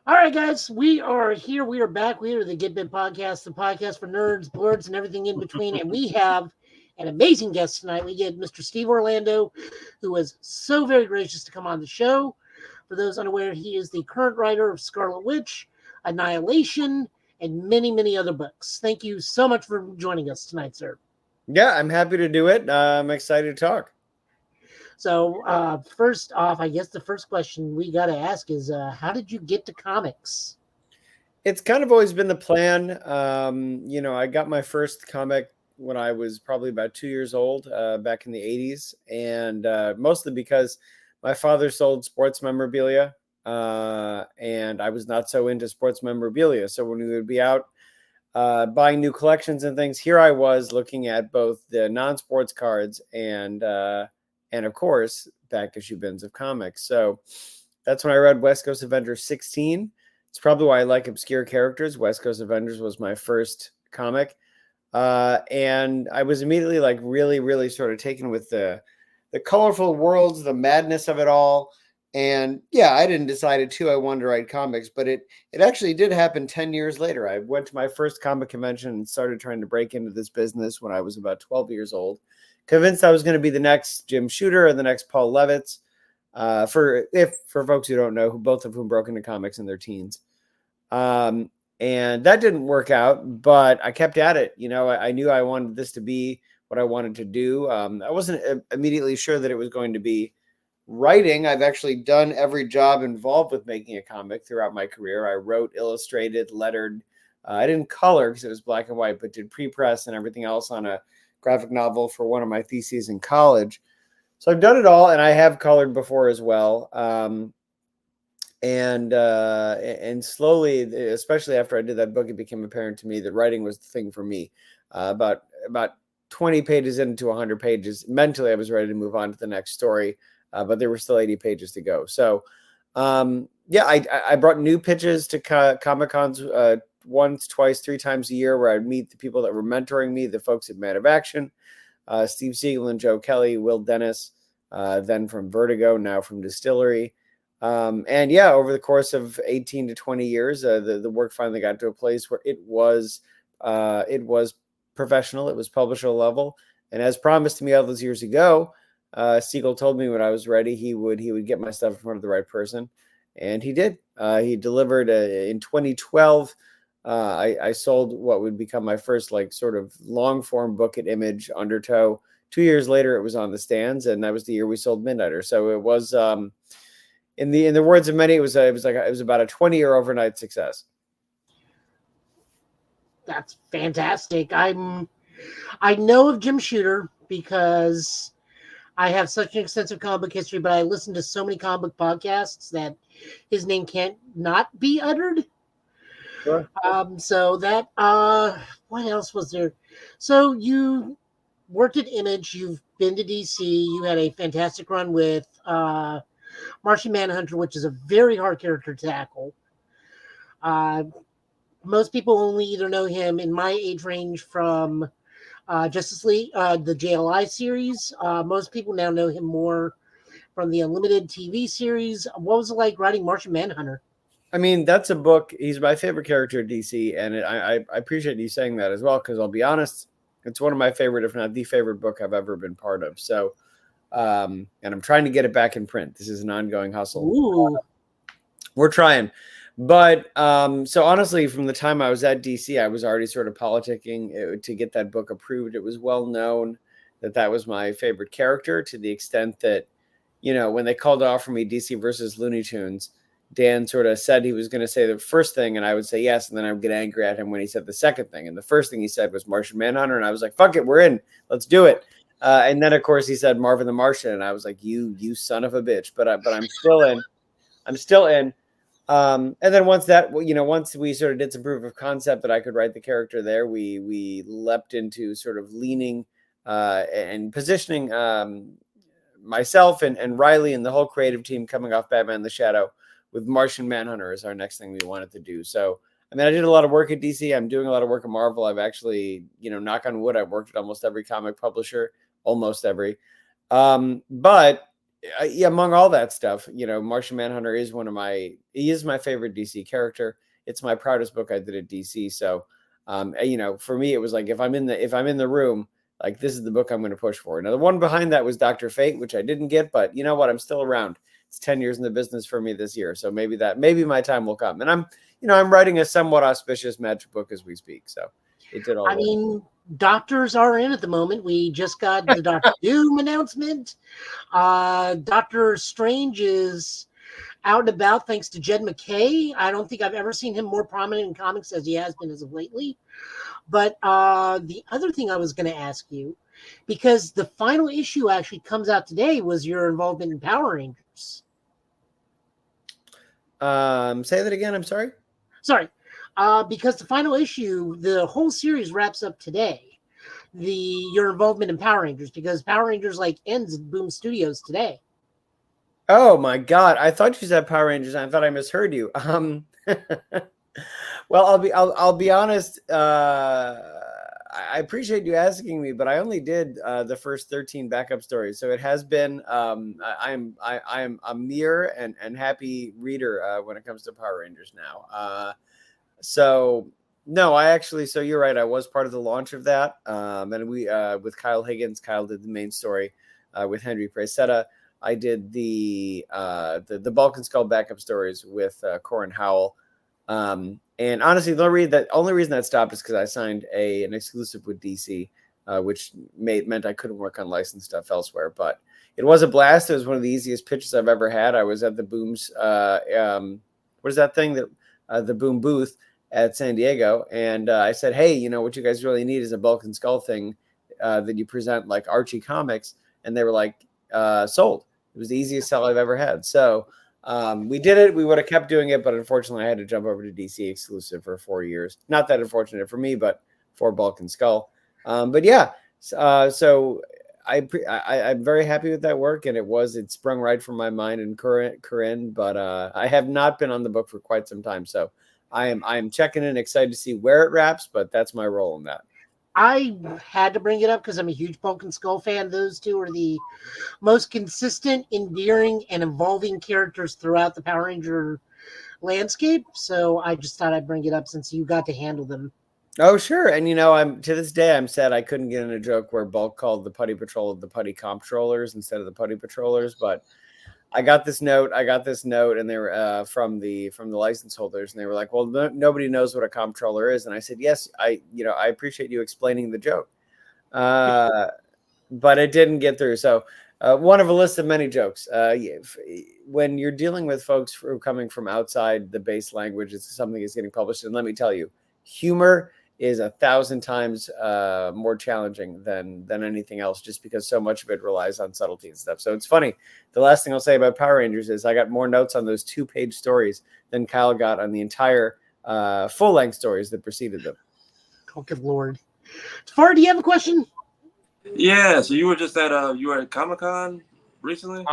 All right, guys, we are here. We are back. We are the Get Bit Podcast, the podcast for nerds, blurs, and everything in between. And we have an amazing guest tonight. We get Mr. Steve Orlando, who was so very gracious to come on the show. For those unaware, he is the current writer of Scarlet Witch, Annihilation, and many, many other books. Thank you so much for joining us tonight, sir. Yeah, I'm happy to do it. I'm excited to talk. So, first off, I guess the first question we got to ask is how did you get to comics? It's kind of always been the plan. I got my first comic when I was probably about 2 years old, back in the 80s. And mostly because my father sold sports memorabilia, and I was not so into sports memorabilia. So when we would be out buying new collections and things, here I was looking at both the non-sports cards and of course, back issue bins of comics. So that's when I read West Coast Avengers 16. It's probably why I like obscure characters. West Coast Avengers was my first comic. And I was immediately like really, really sort of taken with the colorful worlds, the madness of it all. And yeah, I didn't decide at 2 I wanted to write comics, but it actually did happen 10 years later. I went to my first comic convention and started trying to break into this business when I was about 12 years old, convinced I was going to be the next Jim Shooter or the next Paul Levitz. For folks who don't know, both of whom broke into comics in their teens. And that didn't work out, but I kept at it. I knew I wanted this to be what I wanted to do. I wasn't immediately sure that it was going to be writing. I've actually done every job involved with making a comic throughout my career. I wrote, illustrated, lettered. I didn't color because it was black and white, but did pre-press and everything else on a graphic novel for one of my theses in college. So I've done it all, and I have colored before as well. And slowly, especially after I did that book, it became apparent to me that writing was the thing for me. About 20 pages into 100 pages, mentally I was ready to move on to the next story, but there were still 80 pages to go. So, I brought new pitches to Comic Cons once, twice, 3 times a year, where I'd meet the people that were mentoring me, the folks at Man of Action, Steve Siegel and Joe Kelly, Will Dennis, then from Vertigo, now from Distillery. Over the course of 18 to 20 years, the work finally got to a place where it was professional. It was publisher level. And as promised to me all those years ago, Siegel told me when I was ready, he would get my stuff in front of the right person. And he did. He delivered in 2012. I sold what would become my first sort of long form book at Image, Undertow. 2 years later, it was on the stands, and that was the year we sold Midnighter. So it was, in the words of many, it was about a 20-year overnight success. That's fantastic. I know of Jim Shooter because I have such an extensive comic book history, but I listen to so many comic book podcasts that his name can't not be uttered. Sure. So that what else was there? So you worked at Image, you've been to DC, you had a fantastic run with Martian Manhunter, which is a very hard character to tackle. Most people only either know him in my age range from Justice League, the JLI series. Most people now know him more from the Unlimited TV series. What was it like writing Martian Manhunter? I mean, that's a book. He's my favorite character at DC, and I appreciate you saying that as well, because I'll be honest, it's one of my favorite, if not the favorite book I've ever been part of. So, and I'm trying to get it back in print. This is an ongoing hustle. Ooh. We're trying. But so honestly, from the time I was at DC, I was already sort of politicking to get that book approved. It was well known that was my favorite character, to the extent that, when they called to offer me DC versus Looney Tunes, Dan sort of said he was going to say the first thing, and I would say yes, and then I would get angry at him when he said the second thing. And the first thing he said was Martian Manhunter, and I was like, fuck it, we're in. Let's do it. And then, of course, he said Marvin the Martian, and I was like, you son of a bitch. But I'm still in. I'm still in. And then once we sort of did some proof of concept that I could write the character there, we leapt into sort of leaning and positioning myself and Riley and the whole creative team coming off Batman the Shadow with Martian Manhunter as our next thing we wanted to do. So, I mean, I did a lot of work at DC. I'm doing a lot of work at Marvel. I've actually, knock on wood, I've worked at almost every comic publisher, almost every. But Yeah, among all that stuff, Martian Manhunter is he is my favorite DC character. It's my proudest book I did at DC. So, for me, it was like, if I'm in the room, like, this is the book I'm going to push for. Now, the one behind that was Dr. Fate, which I didn't get, but you know what? I'm still around. It's 10 years in the business for me this year. So maybe my time will come. And I'm writing a somewhat auspicious magic book as we speak. So it did all I work. mean, doctors are in at the moment. We just got the Doctor Doom announcement. Doctor Strange is out and about thanks to Jed McKay. I don't think I've ever seen him more prominent in comics as he has been as of lately. But the other thing I was going to ask you, because the final issue actually comes out today, was your involvement in Power Rangers. Say that again. I'm sorry. Sorry, because the final issue, the whole series wraps up today. Your involvement in Power Rangers, because Power Rangers ends at Boom Studios today. Oh my God! I thought you said Power Rangers. I thought I misheard you. Well, I'll be honest. I appreciate you asking me, but I only did the first 13 backup stories, so it has been. I am a mere and happy reader when it comes to Power Rangers now. So no, so you're right. I was part of the launch of that, and we with Kyle Higgins. Kyle did the main story with Henry Presetta. I did the Balkan Skull backup stories with Corin Howell. And honestly, the only reason that stopped is because I signed an exclusive with DC, which meant I couldn't work on licensed stuff elsewhere. But it was a blast. It was one of the easiest pitches I've ever had. I was at the Boom's what is that thing the Boom booth at San Diego, and I said, hey, what you guys really need is a Balkan Skull thing that you present like Archie Comics, and they were like, sold. It was the easiest sell I've ever had. So we did it. We would have kept doing it, but unfortunately, I had to jump over to DC exclusive for 4 years. Not that unfortunate for me, but for Balkan Skull. But yeah, so I'm very happy with that work, and it sprung right from my mind and Corinne. But I have not been on the book for quite some time, so I am checking in, excited to see where it wraps. But that's my role in that. I had to bring it up because I'm a huge Balkan Skull fan. Those two are the most consistent, endearing, and evolving characters throughout the Power Ranger landscape. So I just thought I'd bring it up since you got to handle them. Oh, sure. And I'm to this day, I'm sad I couldn't get in a joke where Bulk called the Putty Patrol the Putty Comptrollers instead of the Putty Patrollers. But I got this note, and they were from the license holders, and they were like, well, nobody knows what a comptroller is. And I said, yes, I appreciate you explaining the joke. But it didn't get through. So one of a list of many jokes. When you're dealing with folks who are coming from outside the base language, it's something that's getting published. And let me tell you, humor is 1,000 times more challenging than anything else, just because so much of it relies on subtlety and stuff. So it's funny. The last thing I'll say about Power Rangers is I got more notes on those 2-page stories than Kyle got on the entire full-length stories that preceded them. Oh, good Lord. Tafari, do you have a question? Yeah, so you were just at Comic-Con recently?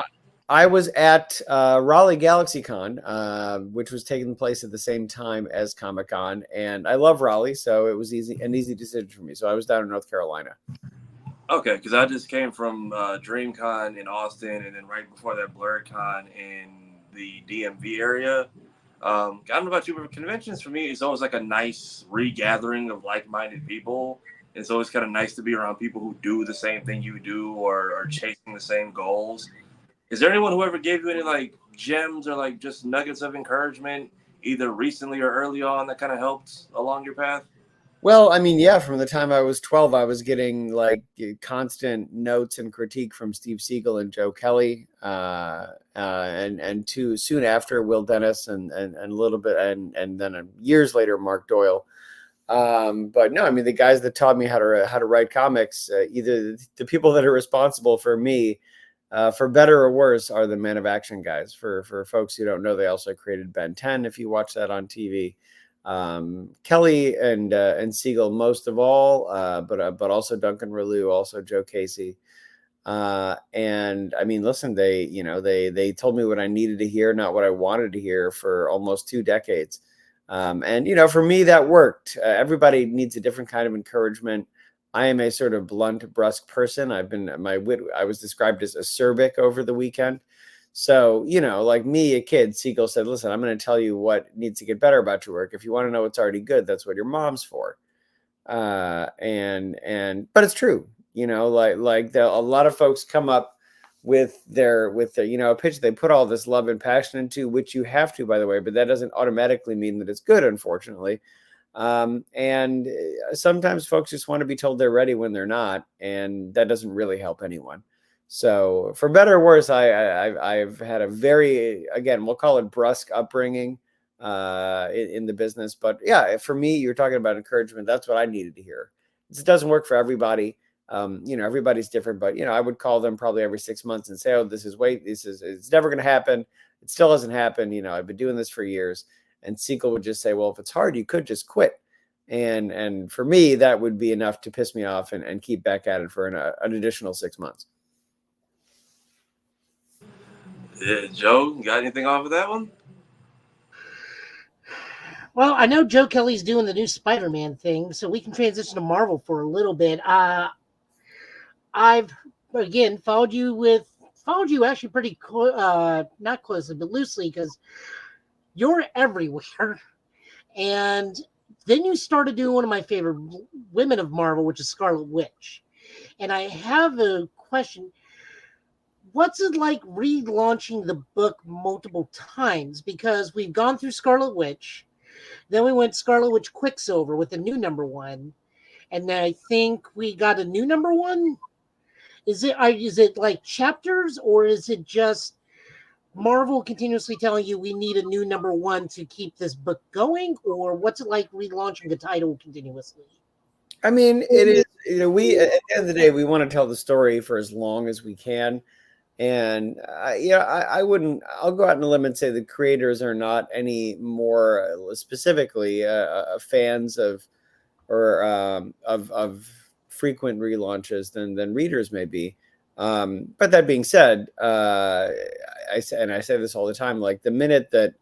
I was at Raleigh GalaxyCon, which was taking place at the same time as Comic-Con, and I love Raleigh, so it was an easy decision for me. So I was down in North Carolina. Okay, because I just came from DreamCon in Austin, and then right before that, BlurredCon in the DMV area. I don't know about you, but conventions for me is always like a nice regathering of like-minded people. It's always kind of nice to be around people who do the same thing you do or are chasing the same goals. Is there anyone who ever gave you any like gems or like just nuggets of encouragement, either recently or early on, that kind of helped along your path? Well, I mean, yeah, from the time I was 12, I was getting like constant notes and critique from Steve Siegel and Joe Kelly, and soon after Will Dennis and a little bit, and then years later Mark Doyle. But no, I mean, the guys that taught me how to write comics, either the people that are responsible for me, for better or worse, are the Man of Action guys. For folks who don't know, they also created Ben 10. If you watch that on TV, Kelly and Siegel most of all, but also Duncan Relu, also Joe Casey. And I mean, listen, they told me what I needed to hear, not what I wanted to hear, for almost 2 decades. And for me, that worked. Everybody needs a different kind of encouragement. I am a sort of blunt, brusque person. I was described as acerbic over the weekend. So, like me, a kid, Siegel said, listen, I'm going to tell you what needs to get better about your work. If you want to know what's already good, that's what your mom's for. But it's true, a lot of folks come up with their, a pitch they put all this love and passion into, which you have to, by the way, but that doesn't automatically mean that it's good, unfortunately. And sometimes folks just want to be told they're ready when they're not, and that doesn't really help anyone. So for better or worse, I've had a very, again, we'll call it brusque upbringing in the business. But yeah, for me, you're talking about encouragement. That's what I needed to hear. It doesn't work for everybody. Everybody's different, but I would call them probably every 6 months and say, oh, it's never going to happen. It still hasn't happened. I've been doing this for years. And Siegel would just say, well, if it's hard, you could just quit. And for me, that would be enough to piss me off and keep back at it for an additional 6 months. Yeah, Joe, you got anything off of that one? Well, I know Joe Kelly's doing the new Spider-Man thing, so we can transition to Marvel for a little bit. I've again followed you actually pretty not closely, but loosely, because you're everywhere. And then you started doing one of my favorite women of Marvel, which is Scarlet Witch. And I have a question. What's it like relaunching the book multiple times? Because we've gone through Scarlet Witch, then we went Scarlet Witch Quicksilver with the new #1, and then I think we got a new #1. Is it like chapters, or is it just Marvel continuously telling you we need a new #1 to keep this book going, or what's it like relaunching the title continuously? I mean, it is, we, at the end of the day, we want to tell the story for as long as we can. And, I'll go out on a limb and say the creators are not any more specifically fans of frequent relaunches than readers may be. But that being said, I say this all the time, like the minute that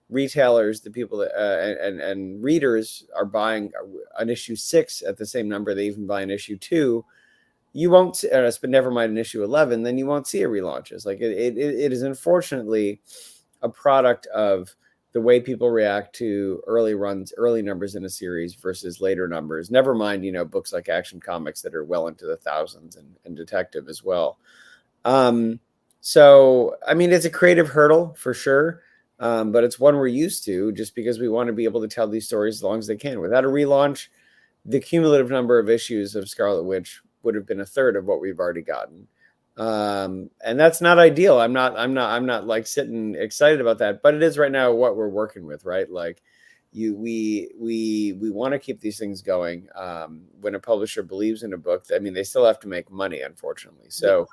retailers, the people that and readers are buying an issue 6 at the same number they even buy an issue 2, you won't see, but never mind an issue 11, then you won't see a relaunch. It's like it is unfortunately a product of the way people react to early numbers in a series versus later numbers. Never mind, books like Action Comics that are well into the thousands, and Detective as well. So, I mean, it's a creative hurdle for sure, but it's one we're used to just because we want to be able to tell these stories as long as they can. Without a relaunch, the cumulative number of issues of Scarlet Witch would have been a third of what we've already gotten. And that's not ideal. I'm not like sitting excited about that, but it is right now what we're working with, right? Like we want to keep these things going. When a publisher believes in a book, I mean, they still have to make money, unfortunately. So,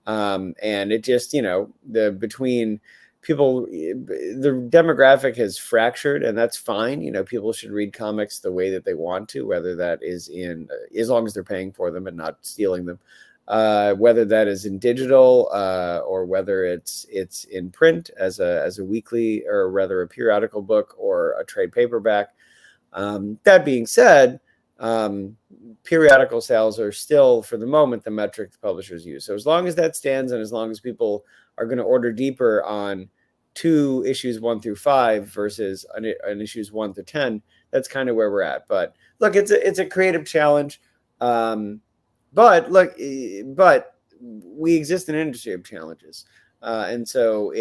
and it just, between people, the demographic has fractured, and that's fine. People should read comics the way that they want to, whether that is as long as they're paying for them and not stealing them, whether that is in digital, or whether it's in print as a weekly, or rather a periodical book, or a trade paperback. That being said, periodical sales are still, for the moment, the metric the publishers use. So as long as that stands, and as long as people are going to order deeper on 2 issues 1 through 5 versus an issues 1 through 10, that's kind of where we're at. But look, it's a creative challenge. But we exist in an industry of challenges. And so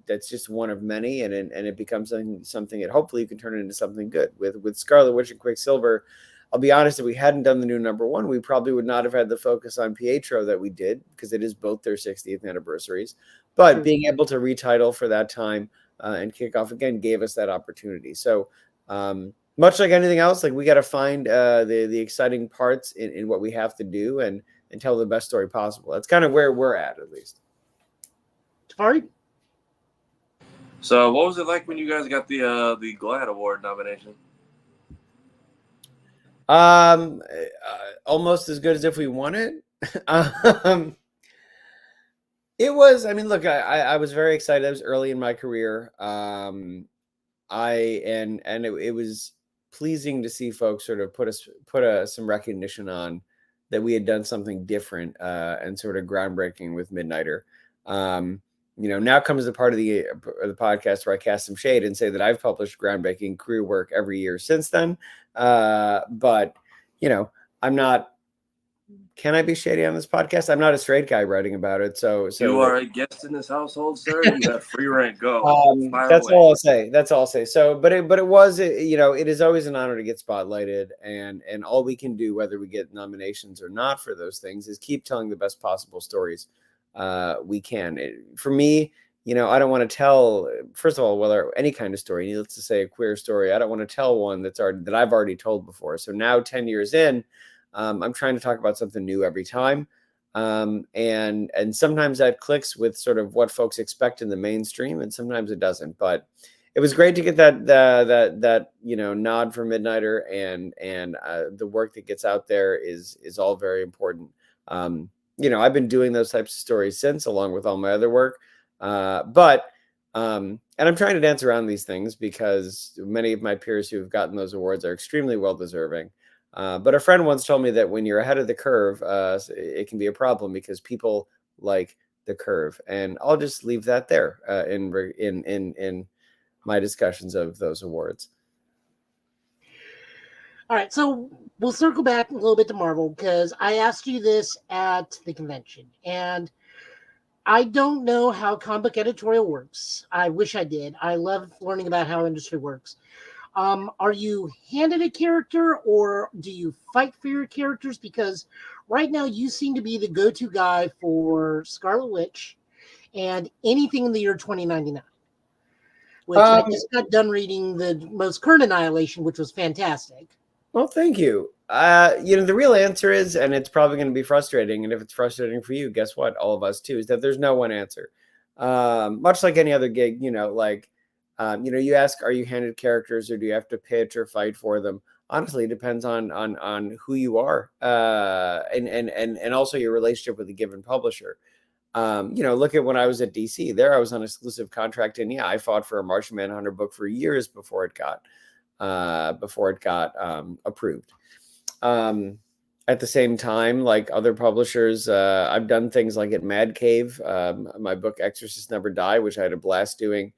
that's just one of many, and it becomes something that hopefully you can turn it into something good. With Scarlet Witch and Quicksilver, I'll be honest, if we hadn't done the new #1, we probably would not have had the focus on Pietro that we did, because it is both their 60th anniversaries. But being able to retitle for that time and kick off again gave us that opportunity. So much like anything else, like we got to find the exciting parts in what we have to do, and tell the best story possible. That's kind of where we're at least. Tafari? So, what was it like when you guys got the GLAAD Award nomination? Almost as good as if we won it. It was. I mean, look, I was very excited. I was early in my career. It was pleasing to see folks sort of put some recognition on that we had done something different and sort of groundbreaking with Midnighter. Now comes the part of the podcast where I cast some shade and say that I've published groundbreaking career work every year since then. But I'm not. Can I be shady on this podcast? I'm not a straight guy writing about it. So You are a guest in this household, sir. You have free rent. Go. Fire that's away. all I'll say. That's all I'll say. So, but it was, it is always an honor to get spotlighted, and all we can do, whether we get nominations or not for those things, is keep telling the best possible stories we can. For me, I don't want to tell, first of all, whether any kind of story, needless to say, a queer story. I don't want to tell one that I've already told before. So now, 10 years in, I'm trying to talk about something new every time. And sometimes that clicks with sort of what folks expect in the mainstream, and sometimes it doesn't. But it was great to get that nod for Midnighter, and the work that gets out there is all very important. I've been doing those types of stories since, along with all my other work. And I'm trying to dance around these things because many of my peers who have gotten those awards are extremely well deserving. But a friend once told me that when you're ahead of the curve, it can be a problem because people like the curve. And I'll just leave that there in my discussions of those awards. All right, so we'll circle back a little bit to Marvel because I asked you this at the convention, and I don't know how comic editorial works. I wish I did. I love learning about how industry works. Are you handed a character, or do you fight for your characters? Because right now you seem to be the go-to guy for Scarlet Witch and anything in the year 2099. Which I just got done reading the most current Annihilation, which was fantastic. Well, thank you. The real answer is, and it's probably going to be frustrating, and if it's frustrating for you, guess what? All of us too, is that there's no one answer. Much like any other gig, you ask, are you handed characters, or do you have to pitch or fight for them? Honestly, it depends on who you are, and also your relationship with a given publisher. Look at when I was at DC. There, I was on exclusive contract, and I fought for a Martian Manhunter book for years before it got approved. At the same time, like other publishers, I've done things like at Mad Cave, my book Exorcists Never Die, which I had a blast doing.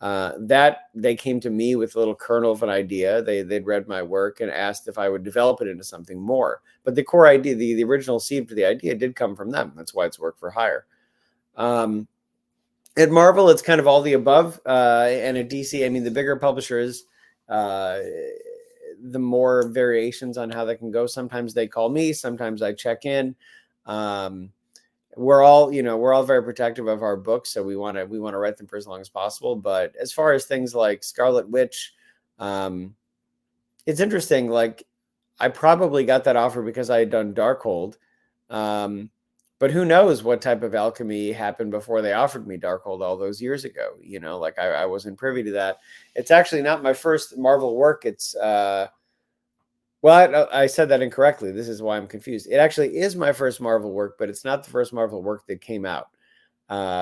That they came to me with a little kernel of an idea. They'd read my work and asked if I would develop it into something more. But the core idea, the original seed for the idea, did come from them. That's why it's work for hire. At Marvel, it's kind of all the above. And at DC, I mean, the bigger publishers, the more variations on how they can go. Sometimes they call me, sometimes I check in. We're all very protective of our books, so we want to write them for as long as possible. But as far as things like Scarlet Witch, it's interesting. Like, I probably got that offer because I had done Darkhold. But who knows what type of alchemy happened before they offered me Darkhold all those years ago. I wasn't privy to that. It's actually not my first Marvel work. It's I said that incorrectly. This is why I'm confused. It actually is my first Marvel work, but it's not the first Marvel work that came out,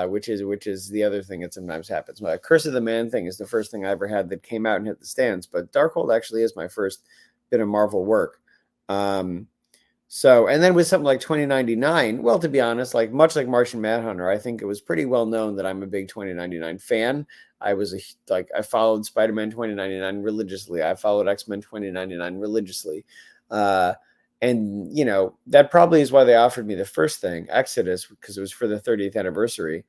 which is the other thing that sometimes happens. My Curse of the Man thing is the first thing I ever had that came out and hit the stands, but Darkhold actually is my first bit of Marvel work. And then with something like 2099, well, to be honest, much like Martian Manhunter, I think it was pretty well known that I'm a big 2099 fan. I followed Spider-Man 2099 religiously. I followed X-Men 2099 religiously. That probably is why they offered me the first thing, Exodus, because it was for the 30th anniversary.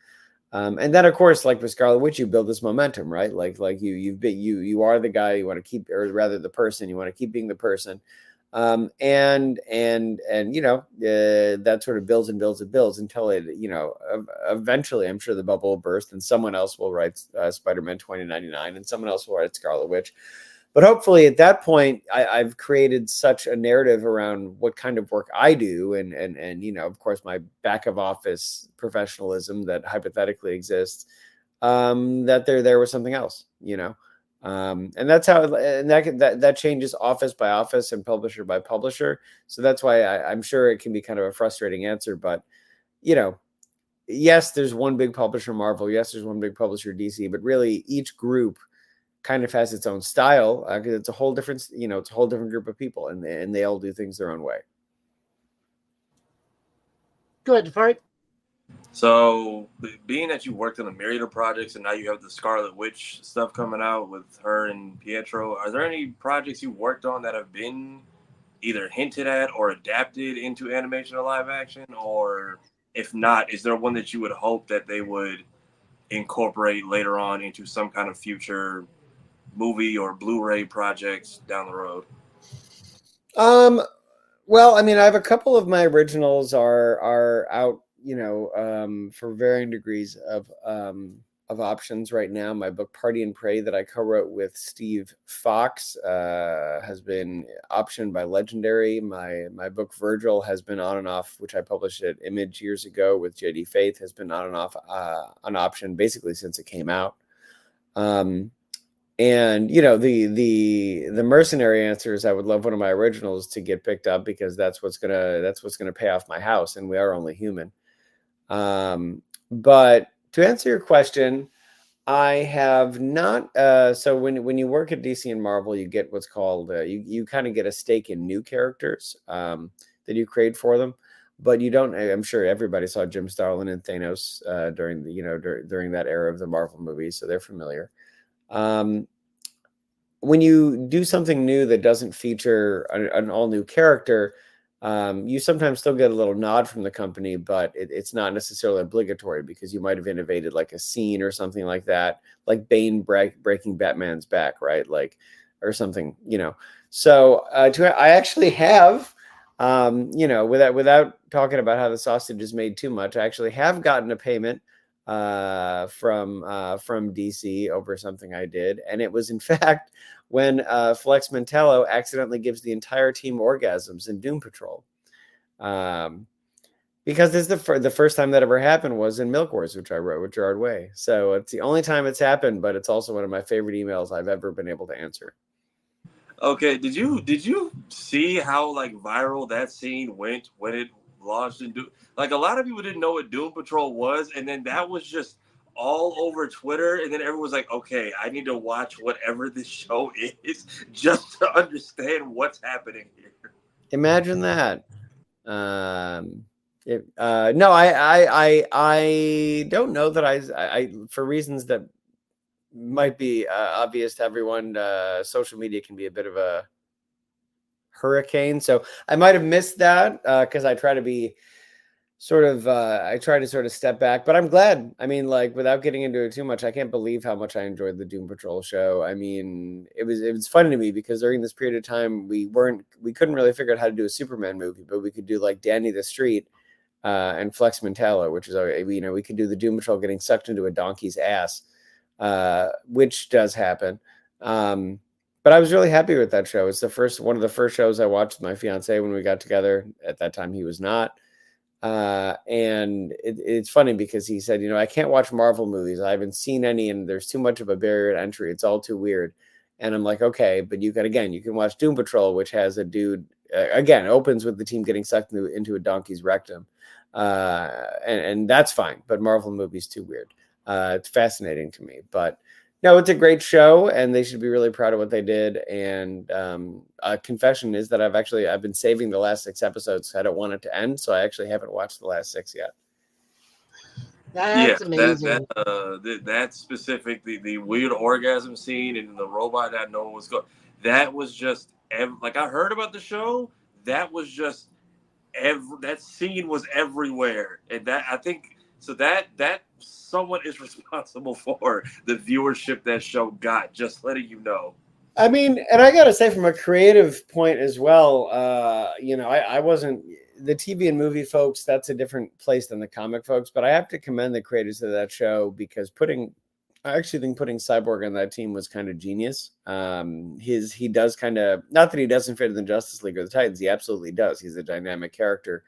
And then, of course, like with Scarlet Witch, you build this momentum, right? You are the guy you want to keep, or rather the person, you want to keep being the person. That sort of builds and builds and builds until it, eventually I'm sure the bubble will burst and someone else will write Spider-Man 2099 and someone else will write Scarlet Witch. But hopefully at that point, I've created such a narrative around what kind of work I do and of course, my back of office professionalism that hypothetically exists, that there was something else, and that's how, and that changes office by office and publisher by publisher. So that's why I'm sure it can be kind of a frustrating answer, but yes, there's one big publisher Marvel. Yes, there's one big publisher DC, but really each group kind of has its own style because it's a whole different, it's a whole different group of people and they all do things their own way. Go ahead, Tafari. So, being that you worked on a myriad of projects and now you have the Scarlet Witch stuff coming out with her and Pietro, are there any projects you worked on that have been either hinted at or adapted into animation or live action? Or if not, is there one that you would hope that they would incorporate later on into some kind of future movie or Blu-ray projects down the road? Well, I mean, I have a couple of my originals are out, for varying degrees of options right now. My book Party and Pray that I co-wrote with Steve Fox has been optioned by Legendary. My book Virgil has been on and off, which I published at Image years ago with JD Faith, has been on and off on option basically since it came out. And the mercenary answer is I would love one of my originals to get picked up because that's what's gonna pay off my house, and we are only human. But to answer your question, I have not. So when you work at DC and Marvel, you get what's called you kind of get a stake in new characters that you create for them, but you don't. I'm sure everybody saw Jim Starlin and Thanos during during that era of the Marvel movies, so they're familiar. When you do something new that doesn't feature an all new character, you sometimes still get a little nod from the company, but it's not necessarily obligatory because you might have innovated like a scene or something like that, like Bane breaking Batman's back, right? Like, or something, So I actually have, without talking about how the sausage is made too much, I actually have gotten a payment from DC over something I did, and it was in fact when Flex Mentallo accidentally gives the entire team orgasms in Doom Patrol. Because it's the first time that ever happened was in Milk Wars, which I wrote with Gerard Way. So it's the only time it's happened, but it's also one of my favorite emails I've ever been able to answer. Okay, did you see how like viral that scene went when it launched in Doom? Like a lot of people didn't know what Doom Patrol was, and then that was just all over Twitter, and then everyone was like, "Okay, I need to watch whatever this show is just to understand what's happening here." Imagine that. No, I don't know that I for reasons that might be obvious to everyone. Social media can be a bit of a hurricane, so I might have missed that because I try to be I try to sort of step back, but I'm glad. I mean, like without getting into it too much, I can't believe how much I enjoyed the Doom Patrol show. I mean, it was funny to me because during this period of time, we couldn't really figure out how to do a Superman movie, but we could do like Danny the Street and Flex Mentallo, which is we could do the Doom Patrol getting sucked into a donkey's ass, which does happen. But I was really happy with that show. It's one of the first shows I watched with my fiance when we got together. At that time, he was not. And it's funny because he said, I can't watch Marvel movies. I haven't seen any, and there's too much of a barrier to entry. It's all too weird. And I'm like, okay, but you can watch Doom Patrol, which has a dude, again, opens with the team getting sucked into a donkey's rectum. And that's fine, but Marvel movies too weird. It's fascinating to me, but no, it's a great show, and they should be really proud of what they did. And confession is that I've been saving the last 6 episodes. I don't want it to end, so I actually haven't watched the last 6 yet. That's amazing. That specific the weird orgasm scene and the robot that no one was going. That was just like I heard about the show. That was just that scene was everywhere, and that I think so that someone is responsible for the viewership that show got. Just letting you know. I mean, and I gotta say, from a creative point as well, I wasn't the TV and movie folks. That's a different place than the comic folks. But I have to commend the creators of that show because I actually think putting Cyborg on that team was kind of genius. He does kind of, not that he doesn't fit in the Justice League or the Titans. He absolutely does. He's a dynamic character.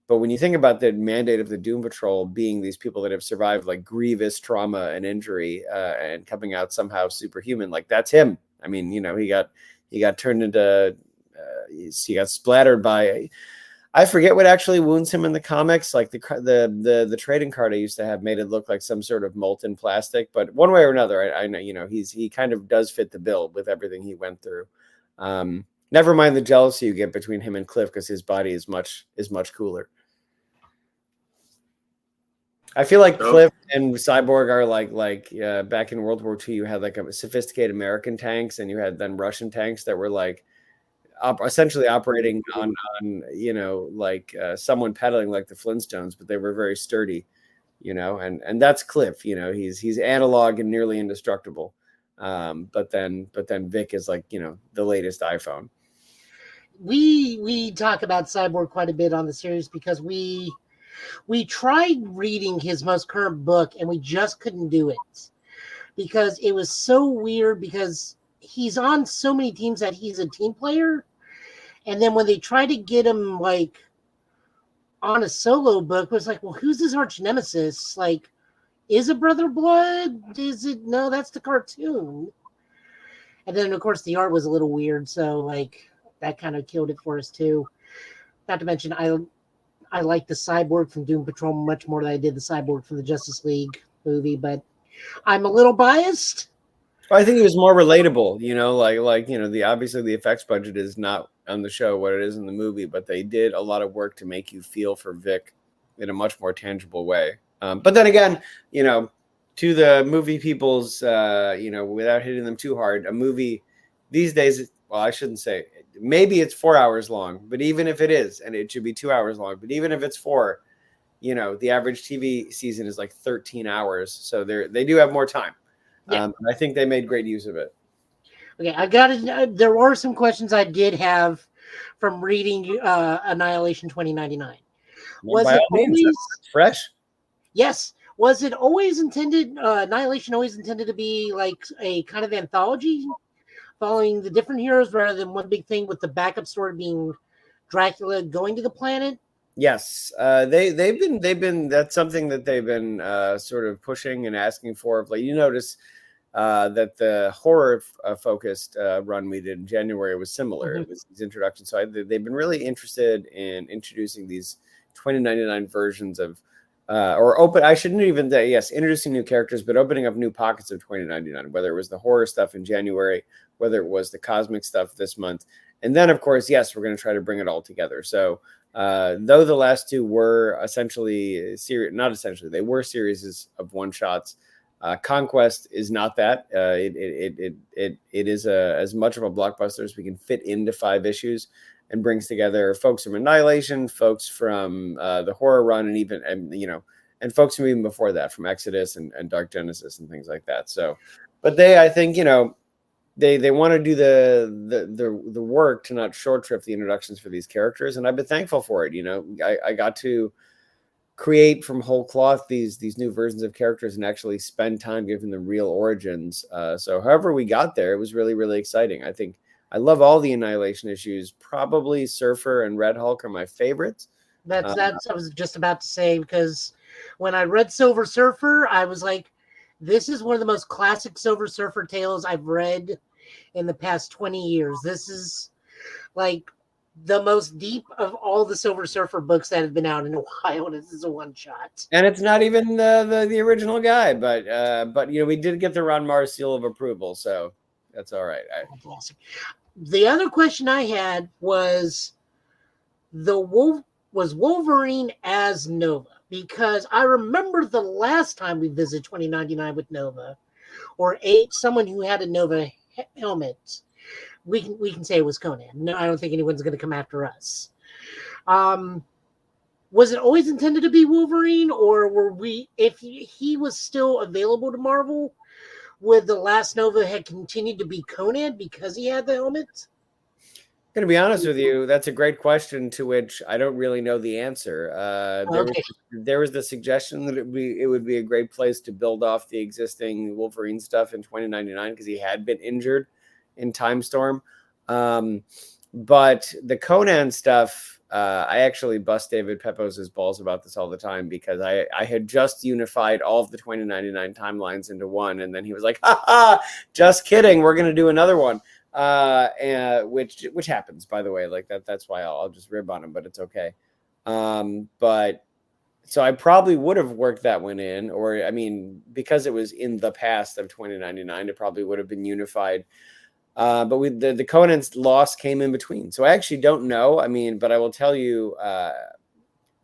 But when you think about the mandate of the Doom Patrol being these people that have survived like grievous trauma and injury and coming out somehow superhuman, like that's him. I mean, he got turned into, he got splattered by, I forget what actually wounds him in the comics. Like the trading card I used to have made it look like some sort of molten plastic, but one way or another, I know, he kind of does fit the bill with everything he went through. Never mind the jealousy you get between him and Cliff because his body is much cooler. I feel like So, Cliff and Cyborg are like back in World War II, you had like a sophisticated American tanks, and you had then Russian tanks that were like essentially operating on like someone pedaling like the Flintstones, but they were very sturdy, and that's Cliff. He's analog and nearly indestructible. But then Vic is like the latest iPhone. We talk about Cyborg quite a bit on the series because we tried reading his most current book and we just couldn't do it because it was so weird because he's on so many teams that he's a team player, and then when they try to get him like on a solo book, it was like, well, who's his arch nemesis? Like, is it Brother Blood? Is it no? That's the cartoon. And then of course the art was a little weird, so like that kind of killed it for us too. Not to mention I like the Cyborg from Doom Patrol much more than I did the Cyborg from the Justice League movie, but I'm a little biased. Well, I think it was more relatable, like the obviously the effects budget is not on the show what it is in the movie, but they did a lot of work to make you feel for Vic in a much more tangible way. But then again, to the movie people's, without hitting them too hard, a movie these days, well, I shouldn't say, maybe it's 4 hours long, but even if it is, and it should be 2 hours long, but even if it's 4, the average TV season is like 13 hours. So they do have more time. Yeah. I think they made great use of it. Okay, I got it. There were some questions I did have from reading Annihilation 2099. Was By it all means, always that's fresh? yes? Was it always intended? Annihilation always intended to be like a kind of anthology, following the different heroes rather than one big thing with the backup story being Dracula going to the planet. Yes, they've been that's something that they've been sort of pushing and asking for. Like you notice that the horror focused run we did in January was similar. Mm-hmm. It was these introductions. So they've been really interested in introducing these 2099 versions of or open. I shouldn't even say yes, introducing new characters, but opening up new pockets of 2099. Whether it was the horror stuff in January, whether it was the cosmic stuff this month, and then of course, yes, we're going to try to bring it all together. So. Though the last two were essentially they were series of one shots. Conquest is not that. It is as much of a blockbuster as we can fit into 5 issues, and brings together folks from Annihilation, folks from the horror run, and folks from even before that, from Exodus and Dark Genesis and things like that. So, but I think they want to do the work to not short shrift the introductions for these characters, and I've been thankful for it. I got to create from whole cloth these new versions of characters and actually spend time giving them real origins. So however we got there, it was really, really exciting. I think I love all the Annihilation issues. Probably Surfer and Red Hulk are my favorites. That's I was just about to say, because when I read Silver Surfer, I was like, this is one of the most classic Silver Surfer tales I've read in the past 20 years. This is like the most deep of all the Silver Surfer books that have been out in a while. This is a one shot. And it's not even the original guy, but we did get the Ron Mars seal of approval, so that's all right. The other question I had was was Wolverine as Nova? Because I remember the last time we visited 2099 with Nova, or someone who had a Nova helmet. We can say it was Conan. No, I don't think anyone's going to come after us. Was it always intended to be Wolverine, or were we? If he was still available to Marvel, would the last Nova had continued to be Conan because he had the helmet? I'm gonna be honest with you, that's a great question to which I don't really know the answer. There was the suggestion that it would be a great place to build off the existing Wolverine stuff in 2099 because he had been injured in Time Storm. But the Conan stuff, I actually bust David Pepos' balls about this all the time because I had just unified all of the 2099 timelines into one, and then he was like, "Ha ha! Just kidding. We're gonna do another one." And which happens, by the way, like that's why I'll just rib on him, but it's okay. But so I probably would have worked that one in, or I mean, because it was in the past of 2099, it probably would have been unified. But the Conan's loss came in between, so I actually don't know. I mean, but I will tell you,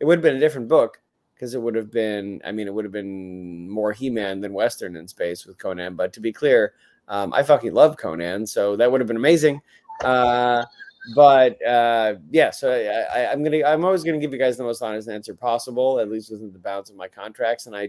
it would have been a different book because it would have been more He-Man than Western in space with Conan. But to be clear, I fucking love Conan, so that would have been amazing. Yeah, so I'm always gonna give you guys the most honest answer possible, at least within the bounds of my contracts. And I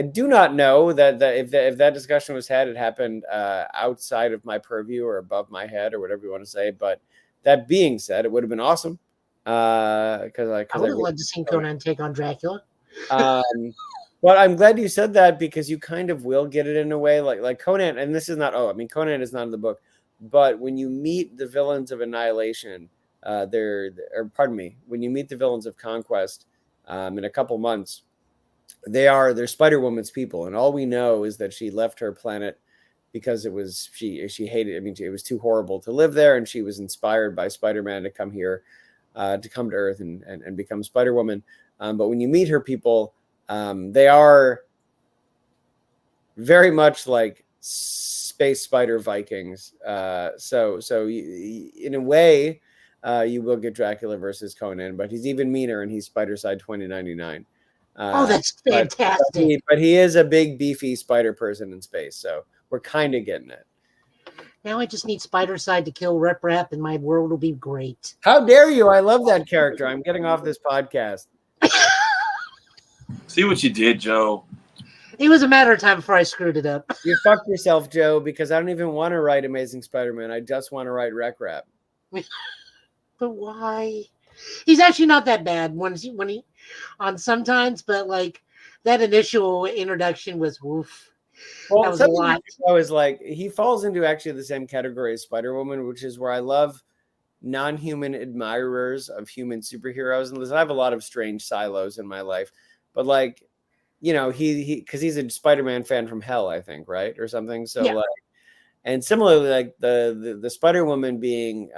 do not know that if that discussion was had, it happened outside of my purview or above my head or whatever you want to say. But that being said, it would have been awesome. I would have loved to see Conan take on Dracula. But I'm glad you said that, because you kind of will get it in a way like Conan. And this is not, Conan is not in the book, but when you meet the villains of Annihilation, when you meet the villains of Conquest in a couple months, they're Spider-Woman's people. And all we know is that she left her planet because she hated, it was too horrible to live there. And she was inspired by Spider-Man to come here, to come to Earth and become Spider-Woman. But when you meet her people, they are very much like space spider Vikings. So in a way, you will get Dracula versus Conan, but he's even meaner, and he's Spider-Side 2099. That's fantastic. But he is a big, beefy spider person in space, so we're kind of getting it. Now I just need Spider-Side to kill Rep Rap, and my world will be great. How dare you? I love that character. I'm getting off this podcast. See what you did, Joe. It was a matter of time before I screwed it up. You fucked yourself, Joe, because I don't even want to write Amazing Spider-Man. I just want to write Rec Rap. But why? He's actually not that bad when he on sometimes, but like that initial introduction was woof. Well, that was a lot. Is like he falls into actually the same category as Spider-Woman, which is where I love non-human admirers of human superheroes. And listen, I have a lot of strange silos in my life, but like, he because he's a Spider-Man fan from hell, I think, right, or something. So yeah. And similarly, like the Spider-Woman being,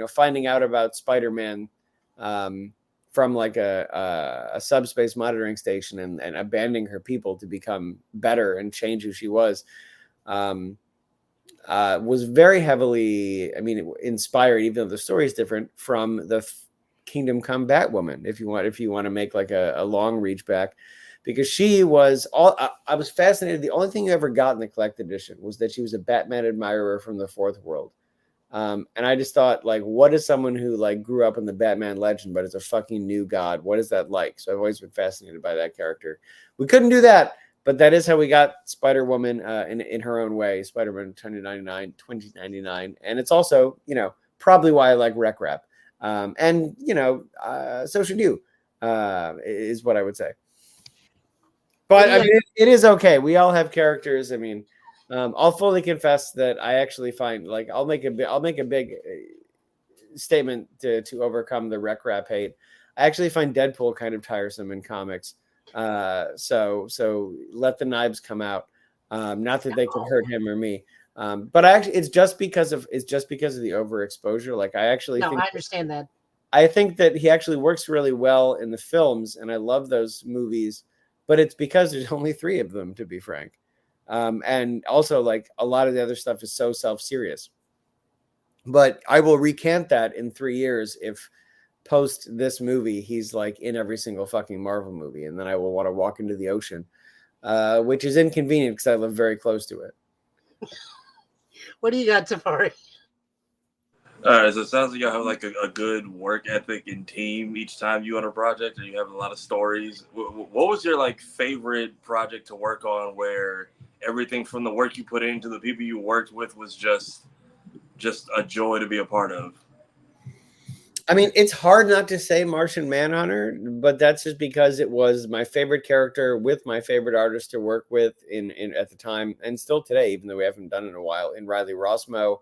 finding out about Spider-Man from like a subspace monitoring station and abandoning her people to become better and change who she was very heavily, inspired, even though the story is different, from the Kingdom Come Batwoman. If you want to make like a long reach back. Because she was I was fascinated. The only thing you ever got in the collected edition was that she was a Batman admirer from the Fourth World. And I just thought, like, what is someone who like grew up in the Batman legend, but is a fucking new god? What is that like? So I've always been fascinated by that character. We couldn't do that, but that is how we got Spider-Woman in her own way, Spider-Man 2099. And it's also, probably why I like Rec Rap. And so should you, is what I would say. But it is okay. We all have characters. I'll fully confess that I actually find, like, I'll make a big statement to overcome the Rec Rap hate. I actually find Deadpool kind of tiresome in comics. So let the knives come out. Not that they could hurt him or me. But it's just because of the overexposure. Like, I understand that. I think that he actually works really well in the films, and I love those movies. But it's because there's only 3 of them, to be frank. And also, like, a lot of the other stuff is so self-serious. But I will recant that in 3 years if post this movie, he's like in every single fucking Marvel movie. And then I will want to walk into the ocean, which is inconvenient because I live very close to it. What do you got, Tafari? All right, so it sounds like you have like a good work ethic and team each time you on a project, and you have a lot of stories. What was your like favorite project to work on, where everything from the work you put into the people you worked with was just a joy to be a part of? It's hard not to say Martian Manhunter, but that's just because it was my favorite character with my favorite artist to work with in at the time, and still today, even though we haven't done it in a while, in Riley Rossmo.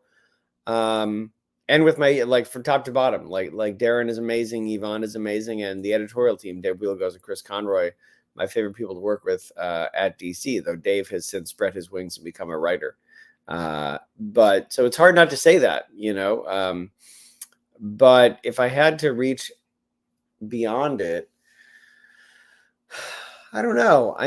And with my, like, from top to bottom, like Darren is amazing, Yvonne is amazing, and the editorial team, Dave Wheelgoes and Chris Conroy, my favorite people to work with at DC, though Dave has since spread his wings and become a writer. But so it's hard not to say that, but if I had to reach beyond it, I don't know.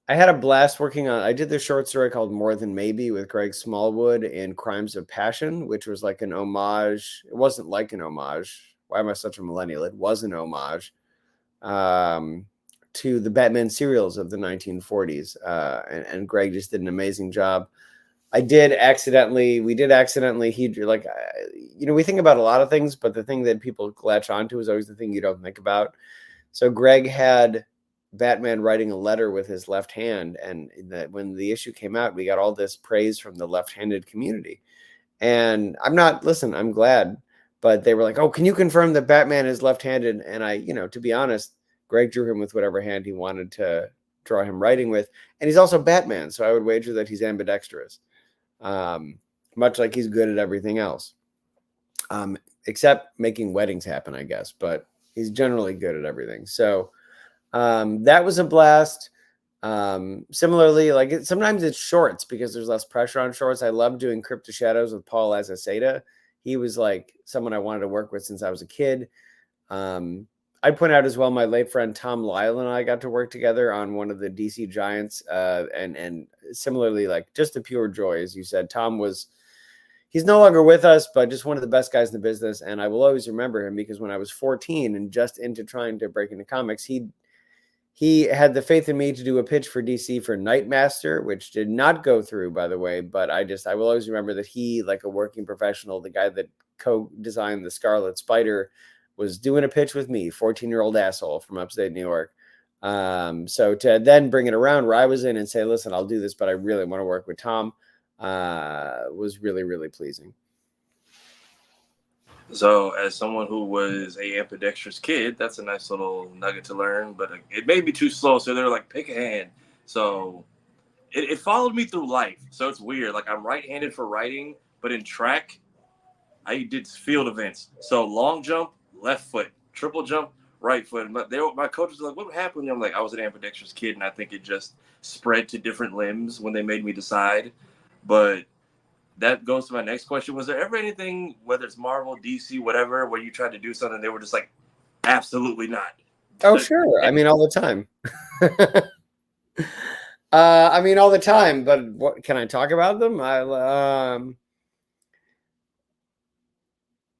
I had a blast I did this short story called More Than Maybe with Greg Smallwood in Crimes of Passion, which was like an homage. It wasn't like an homage. Why am I such a millennial? It was an homage to the Batman serials of the 1940s, and Greg just did an amazing job. We did accidentally, we think about a lot of things, but the thing that people latch onto is always the thing you don't think about. So Greg had Batman writing a letter with his left hand, and that when the issue came out, we got all this praise from the left-handed community. And I'm glad, but they were like, "Oh, can you confirm that Batman is left-handed?" And I, to be honest, Greg drew him with whatever hand he wanted to draw him writing with, and he's also Batman, so I would wager that he's ambidextrous, much like he's good at everything else, except making weddings happen, I guess. But he's generally good at everything. So that was a blast. Similarly, sometimes it's shorts because there's less pressure on shorts. I love doing Crypt of Shadows with Paul Azaceta. He was like someone I wanted to work with since I was a kid. I'd point out as well, my late friend Tom Lyle and I got to work together on one of the DC Giants, and similarly, like just a pure joy, as you said. He's no longer with us, but just one of the best guys in the business, and I will always remember him because when I was 14 and just into trying to break into comics, he had the faith in me to do a pitch for DC for Nightmaster, which did not go through, by the way. But I will always remember that he, like a working professional, the guy that co-designed the Scarlet Spider, was doing a pitch with me, 14-year-old asshole from upstate New York. So to then bring it around where I was in and say, listen, I'll do this, but I really want to work with Tom, was really, really pleasing. So, as someone who was a ambidextrous kid, that's a nice little nugget to learn. But it made me too slow, so they're like, pick a hand. So it followed me through life. So it's weird. Like I'm right-handed for writing, but in track, I did field events. So long jump, left foot, triple jump, right foot. My coaches were like, "What happened?" I'm like, "I was an ambidextrous kid, and I think it just spread to different limbs when they made me decide." But that goes to my next question. Was there ever anything, whether it's Marvel, DC, whatever, where you tried to do something, they were just like, absolutely not? Oh, sure. I mean, all the time. All the time, but what can I talk about them?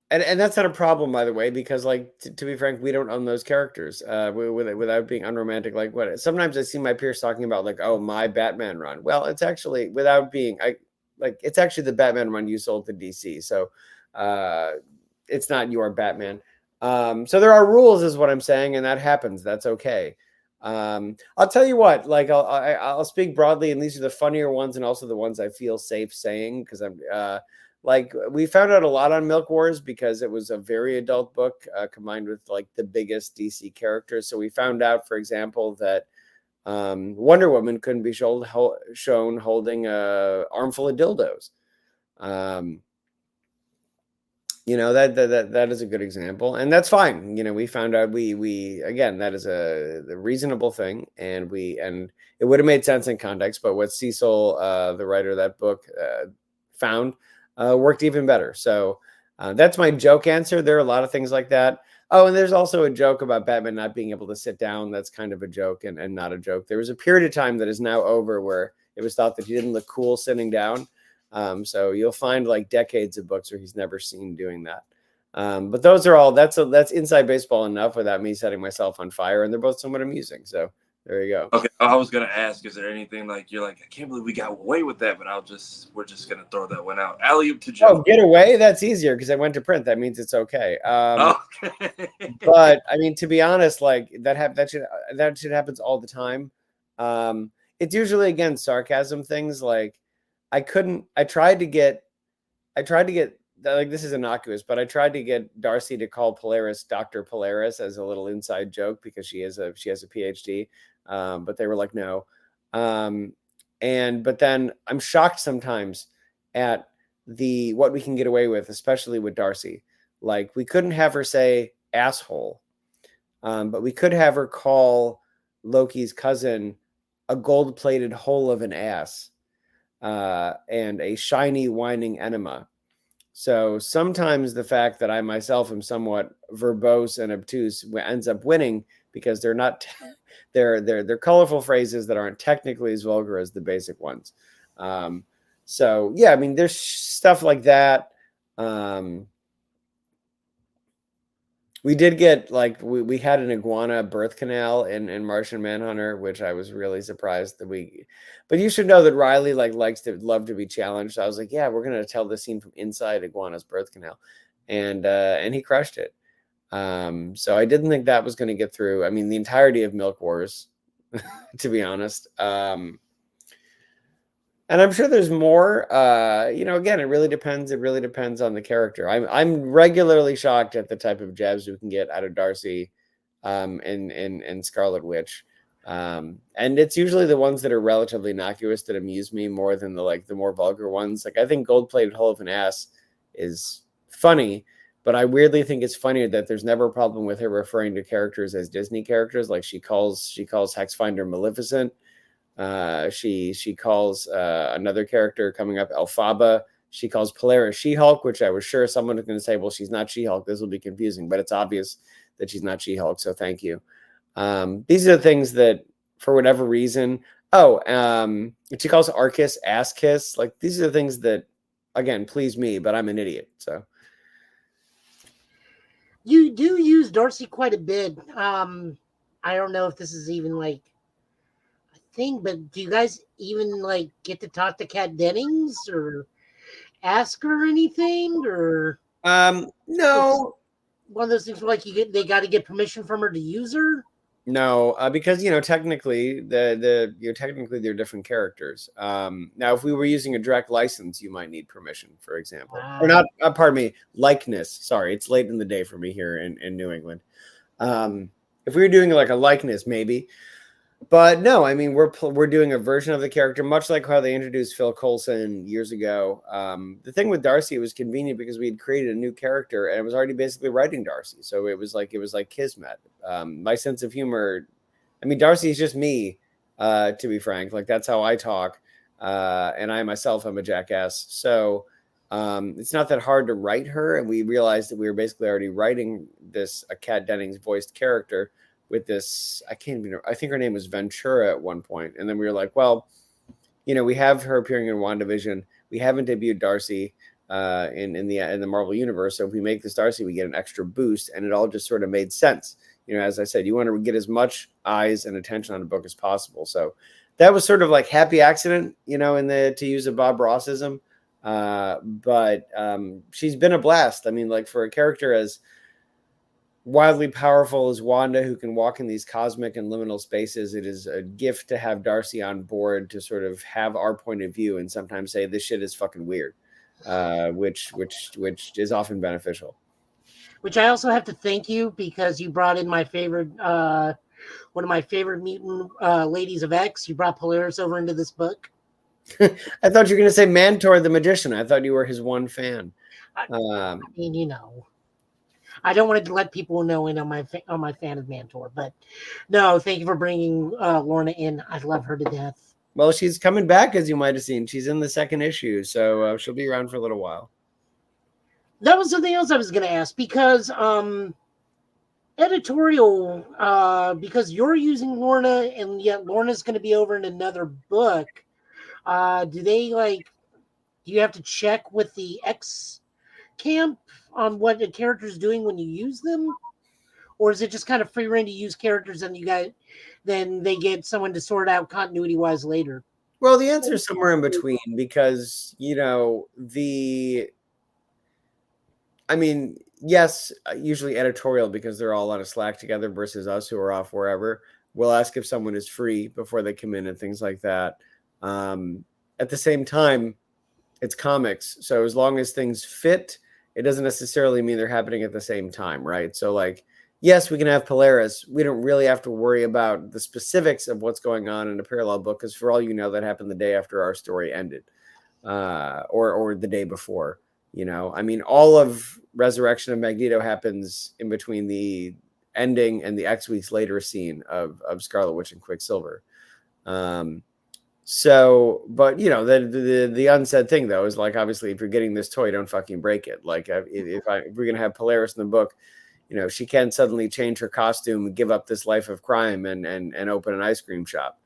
And that's not a problem, by the way, because like to be frank, we don't own those characters. Without being unromantic, like what? Sometimes I see my peers talking about like, oh, my Batman run. Well, it's actually it's actually the Batman run you sold to DC, so it's not your Batman. So there are rules, is what I'm saying, and that happens. That's okay. I'll tell you what. Like I'll speak broadly, and these are the funnier ones, and also the ones I feel safe saying because I'm. Like we found out a lot on Milk Wars because it was a very adult book combined with like the biggest DC characters. So we found out, for example, that Wonder Woman couldn't be shown holding a armful of dildos. That is a good example, and that's fine. We found out we again that is a reasonable thing, and it would have made sense in context. But what Cecil, the writer of that book, found. Worked even better. So that's my joke answer. There are a lot of things like that. Oh, and there's also a joke about Batman not being able to sit down. That's kind of a joke and not a joke. There was a period of time that is now over where it was thought that he didn't look cool sitting down. So you'll find like decades of books where he's never seen doing that. But those are all, that's inside baseball enough without me setting myself on fire. And they're both somewhat amusing. So there you go. Okay, I was gonna ask, is there anything like you're like, I can't believe we got away with that, but we're just gonna throw that one out. Alley-oop to Joe. Oh, get away? That's easier because I went to print. That means it's okay. Okay. But I mean, to be honest, like that shit happens all the time. It's usually again sarcasm things. Like I tried to get like this is innocuous, but I tried to get Darcy to call Polaris Dr. Polaris as a little inside joke because she has a PhD. But they were like, no. But then I'm shocked sometimes at what we can get away with, especially with Darcy. Like we couldn't have her say asshole, but we could have her call Loki's cousin a gold-plated hole of an ass, and a shiny whining enema. So sometimes the fact that I myself am somewhat verbose and obtuse ends up winning because they're not they're colorful phrases that aren't technically as vulgar as the basic ones. So yeah, I mean there's stuff like that. We did get like we had an iguana birth canal in Martian Manhunter, which I was really surprised that we. But you should know that Riley like love to be challenged. So I was like, yeah, we're gonna tell the scene from inside iguana's birth canal, and he crushed it. So I didn't think that was going to get through. I mean, the entirety of Milk Wars, to be honest. And I'm sure there's more. Again, it really depends. It really depends on the character. I'm regularly shocked at the type of jabs we can get out of Darcy, and Scarlet Witch. And it's usually the ones that are relatively innocuous that amuse me more than the more vulgar ones. Like I think Gold Plated Hole of an Ass is funny, but I weirdly think it's funnier that there's never a problem with her referring to characters as Disney characters. Like she calls Hexfinder Maleficent. She calls another character coming up Elphaba. She calls Polaris She-Hulk, which I was sure someone was going to say, well, she's not She-Hulk. This will be confusing, but it's obvious that she's not She-Hulk. So thank you. These are the things that, for whatever reason, she calls Arcus Ass Kiss. Like these are the things that, again, please me, but I'm an idiot. So You do use Darcy quite a bit. I don't know if this is even like a thing, but do you guys even like get to talk to Kat Dennings or ask her anything, or no, one of those things where like they got to get permission from her to use her? No, because technically technically they're different characters. Now, if we were using a direct license, you might need permission, for example, or not. Pardon me, likeness. Sorry, it's late in the day for me here in New England. If we were doing like a likeness, maybe, but no. I mean, we're doing a version of the character, much like how they introduced Phil Coulson years ago. The thing with Darcy, it was convenient because we had created a new character and it was already basically writing Darcy, so it was like kismet. My sense of humor, I mean, Darcy is just me, to be frank. Like that's how I talk, and I myself am a jackass. So it's not that hard to write her, and we realized that we were basically already writing a Kat Dennings voiced character with this. I can't even. I think her name was Ventura at one point, and then we were like, well, we have her appearing in WandaVision. We haven't debuted Darcy in the Marvel universe, so if we make this Darcy, we get an extra boost, and it all just sort of made sense. As I said, you want to get as much eyes and attention on a book as possible. So that was sort of like happy accident, to use a Bob Rossism. But she's been a blast. I mean, like for a character as wildly powerful as Wanda, who can walk in these cosmic and liminal spaces, it is a gift to have Darcy on board to sort of have our point of view and sometimes say this shit is fucking weird, which is often beneficial. Which I also have to thank you because you brought in my favorite, one of my favorite mutant ladies of X. You brought Polaris over into this book. I thought you were going to say Mantor the Magician. I thought you were his one fan. I mean, I don't want to let people know on my fan of Mantor, but no, thank you for bringing Lorna in. I love her to death. Well, she's coming back, as you might have seen. She's in the second issue, so she'll be around for a little while. That was something else I was going to ask because editorial, because you're using Lorna and yet Lorna's going to be over in another book. Do you have to check with the X camp on what the character's doing when you use them? Or is it just kind of free reign to use characters and then they get someone to sort out continuity wise later? Well, the answer is somewhere in between because, yes, usually editorial because they're all on a Slack together versus us who are off wherever. We'll ask if someone is free before they come in and things like that. At the same time, it's comics. So as long as things fit, it doesn't necessarily mean they're happening at the same time, right? So like, yes, we can have Polaris. We don't really have to worry about the specifics of what's going on in a parallel book because for all you know, that happened the day after our story ended, or the day before. All of Resurrection of Magneto happens in between the ending and the X weeks later scene of Scarlet Witch and Quicksilver. So, but the unsaid thing though is like, obviously, if you're getting this toy, don't fucking break it. Like if we're gonna have Polaris in the book, she can't suddenly change her costume and give up this life of crime and open an ice cream shop.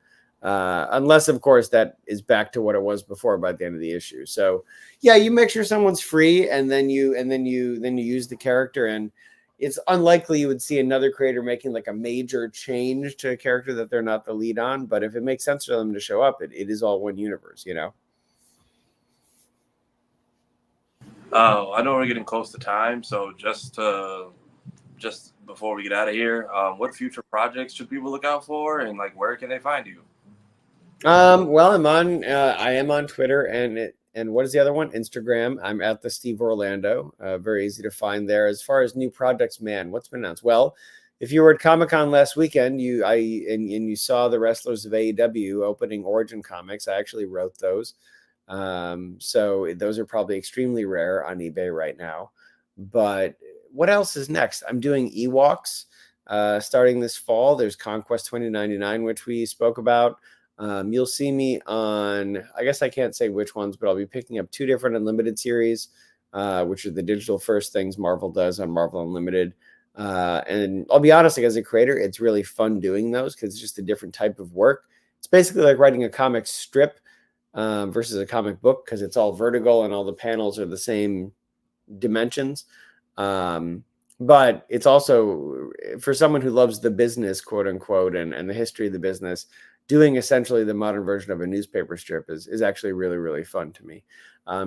Unless, of course, that is back to what it was before by the end of the issue. So, yeah, you make sure someone's free, and then you use the character. And it's unlikely you would see another creator making like a major change to a character that they're not the lead on. But if it makes sense for them to show up, it is all one universe, you know? Oh, I know we're getting close to time, so just before we get out of here, what future projects should people look out for, and like where can they find you? Well, I am on Twitter and what is the other one? Instagram. I'm at the Steve Orlando. Very easy to find there. As far as new projects, man, what's been announced? Well, if you were at Comic-Con last weekend, you saw the Wrestlers of AEW opening Origin comics. I actually wrote those. So those are probably extremely rare on eBay right now. But what else is next? I'm doing Ewoks starting this fall. There's Conquest 2099, which we spoke about. You'll see me on, I guess I can't say which ones, but I'll be picking up 2 different Unlimited series, which are the digital first things Marvel does on Marvel Unlimited. And I'll be honest, like, as a creator, it's really fun doing those because it's just a different type of work. It's basically like writing a comic strip versus a comic book because it's all vertical and all the panels are the same dimensions. But it's also, for someone who loves the business, quote unquote, and the history of the business, doing essentially the modern version of a newspaper strip is actually really, really fun to me.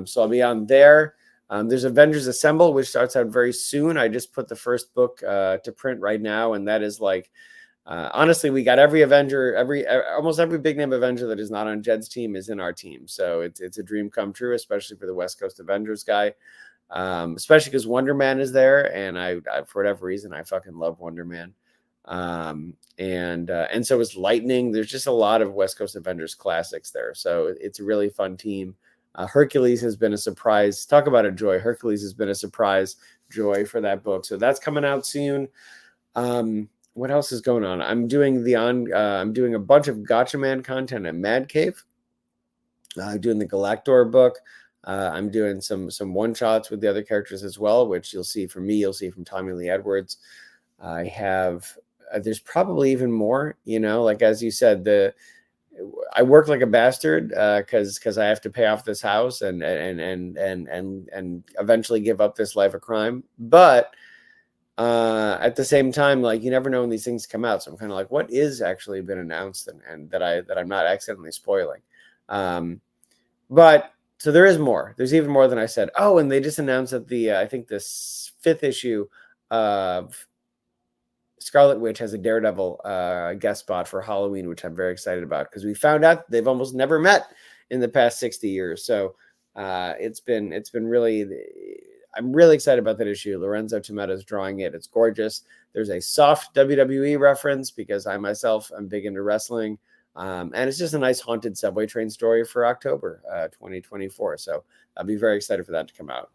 So I'll be on there. There's Avengers Assemble, which starts out very soon. I just put the first book to print right now, and that is like, honestly, we got every Avenger, almost every big name Avenger that is not on Jed's team is in our team. So it's a dream come true, especially for the West Coast Avengers guy. Especially because Wonder Man is there, and I for whatever reason I fucking love Wonder Man. And so is Lightning. There's just a lot of West Coast Avengers classics there, so it's a really fun team. Hercules has been a surprise. Talk about a joy. Hercules has been a surprise joy for that book, so that's coming out soon. What else is going on? I'm doing a bunch of Gotcha Man content at Mad Cave. I'm doing the Galactor book. I'm doing some one shots with the other characters as well, which you'll see from me. You'll see from Tommy Lee Edwards. I have. There's probably even more. You know, like as you said, I work like a bastard because I have to pay off this house and eventually give up this life of crime. But at the same time, like you never know when these things come out. So I'm kind of like, what is actually been announced and that I'm not accidentally spoiling. But so there is more. There's even more than I said. Oh, and they just announced that I think this 5th issue of Scarlet Witch has a Daredevil guest spot for Halloween, which I'm very excited about because we found out they've almost never met in the past 60 years. So it's been really. I'm really excited about that issue. Lorenzo Tomato's drawing it. It's gorgeous. There's a soft WWE reference because I myself am big into wrestling. And it's just a nice haunted subway train story for October 2024. So I'll be very excited for that to come out.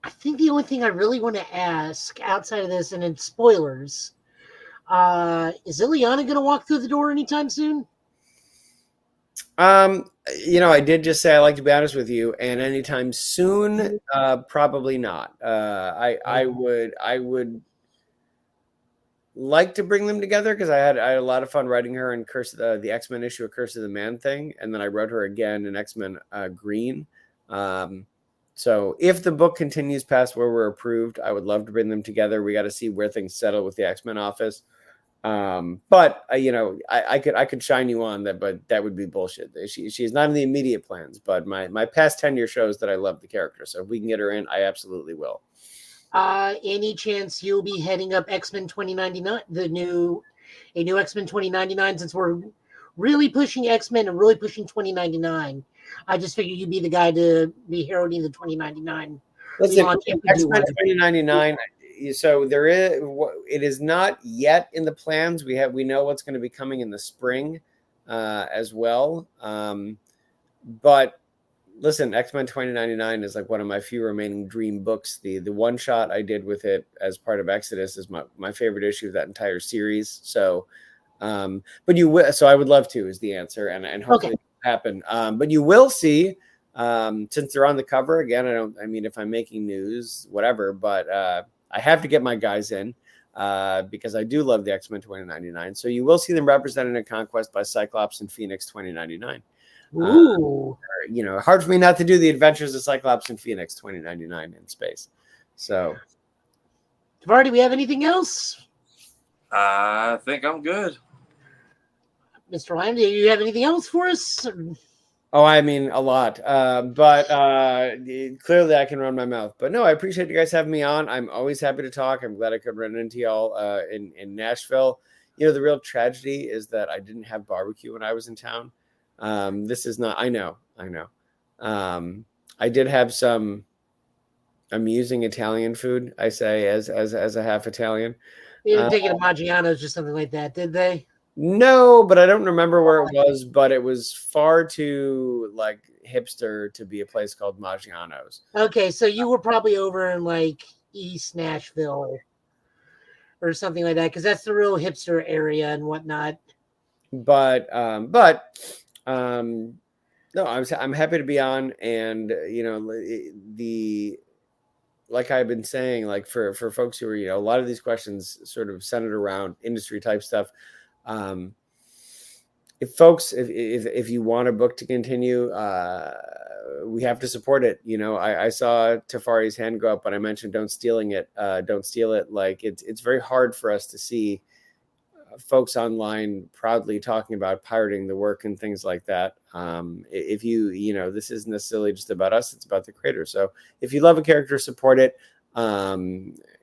I think the only thing I really want to ask outside of this, and in spoilers, is Ileana going to walk through the door anytime soon? I did just say I like to be honest with you, and anytime soon, probably not. I would like to bring them together because I had a lot of fun writing her in the X-Men issue of Curse of the Man thing, and then I wrote her again in X-Men Green. So if the book continues past where we're approved, I would love to bring them together. We got to see where things settle with the X-Men office. But I could shine you on that, but that would be bullshit. She's not in the immediate plans, but my past tenure shows that I love the character. So if we can get her in, I absolutely will. Any chance you'll be heading up X-Men 2099, a new X-Men 2099, since we're really pushing X-Men and really pushing 2099. I just figured you'd be the guy to be heralding the 2099. Listen, X-Men 2099. So it is not yet in the plans. We know what's going to be coming in the spring as well. But listen, X-Men 2099 is like one of my few remaining dream books. The one shot I did with it as part of Exodus is my favorite issue of that entire series. So, but you will. So I would love to is the answer, and hopefully it'll happen. But you will see, since they're on the cover again. I mean, if I'm making news, whatever. But I have to get my guys in because I do love the X-Men 2099. So you will see them represented in Conquest by Cyclops and Phoenix 2099. Ooh. Hard for me not to do the Adventures of Cyclops and Phoenix 2099 in space. So Tafari, do we have anything else? I think I'm good. Mr. Lyon, do you have anything else for us? Oh, I mean, a lot. But clearly I can run my mouth. But no, I appreciate you guys having me on. I'm always happy to talk. I'm glad I could run into y'all in Nashville. You know, the real tragedy is that I didn't have barbecue when I was in town. This is not, I know. I did have some amusing Italian food, I say, as a half Italian. They didn't take it to Maggiano's or something like that, did they? No, but I don't remember where it was, but it was far too like hipster to be a place called Maggiano's. Okay, so you were probably over in like East Nashville or something like that, because that's the real hipster area and whatnot. But no, I'm happy to be on, and you know the like I've been saying, like for folks who are, you know, a lot of these questions sort of centered around industry type stuff. If you want a book to continue, we have to support it. You know, I saw Tafari's hand go up when I mentioned don't steal it. Like it's very hard for us to see folks online proudly talking about pirating the work and things like that. If you know, this isn't necessarily just about us, it's about the creator. So if you love a character, support it.